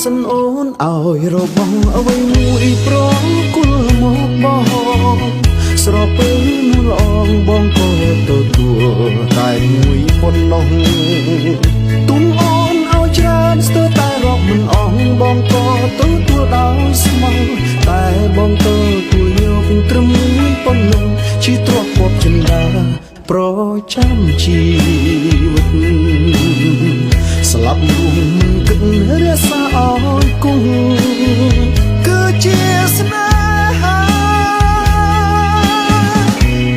សិនអូនឲ្យរបងអ្វីមួយប្រងគុលមកបងស្រពើនួនអងបងក៏ទទួលតែមួយប៉ុណ្ណោះទុំអូនឲ្យច្រើនស្ទើរតែរកមិនអងបងក៏ទទួលដោយស្មោះតែបងទទួលយកត្រឹមមួយប៉ុណ្ណោះជាទ្រព្យពពចិន្តាប្រចាំជីវិតស្លាប់រួមគិតរក្សាអរគុណគឺជាស្នេហា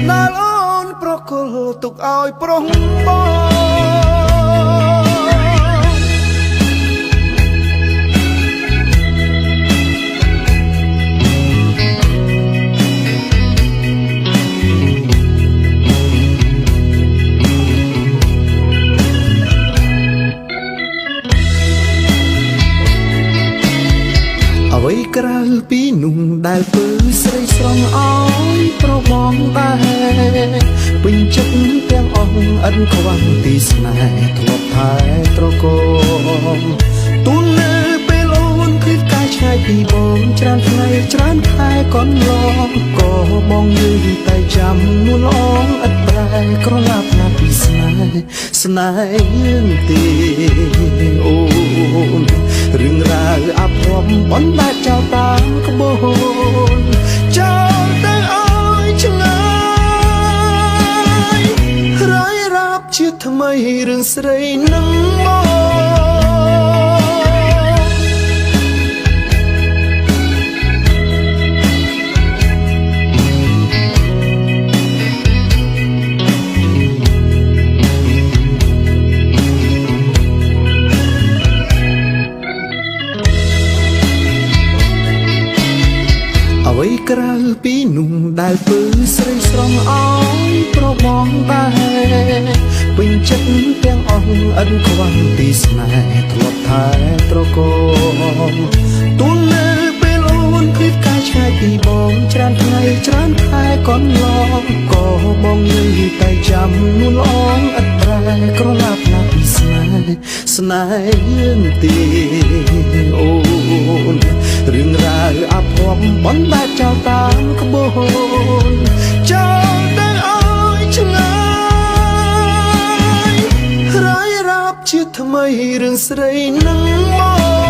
ដែលអូនប្រគល់ទុកឲ្យប្រុសបងអ្វីក្រៅពីនោះដែលពើស្រីស្រងអោយប្របងដែរពេញចិត្តទាំងអស់អិនខ្វាំងទីស្នេហ៍ធ្លាប់ថែត្រកមទូលនៅពេលអូនឃ្លាតកាយឆ្ងាយពីបងច្រើនថ្ងៃច្រើនខែកន្លងក៏បងយល់តែចាំនួនអងឥតប្រែក្រឡាប់ណាពីស្នេហ៍យើងទេអូនរឿងរ៉ាវអាភ័ព្វបណ្ដែតចោលតាមក្បូនចោលទៅឲ្យឆ្ងាយរាយរាប់ជាថ្មីរឿងស្រីនឹងមកអ្វីក្រៅពីនោះដែលពើស្រីស្រងអោយប្របងដែរពេញចិត្តទាំងអស់អិនខ្វាំងទីស្នេហ៍ធ្លាប់ថែត្រកមទូលនៅពេលអូនឃ្លាតកាយឆ្ងាយពីបងច្រើនថ្ងៃច្រើនខែកន្លងក៏បងយល់តែចាំនួនអងឥតប្រែក្រឡាប់ណាពីស្នេហ៍យើងទេអូនរឿងរ៉ាវអាភ័ព្វបណ្ដែតចោលតាមក្បូនចោលទៅឲ្យឆ្ងាយរាយរាប់ជាថ្មីរឿងស្រីនឹងមក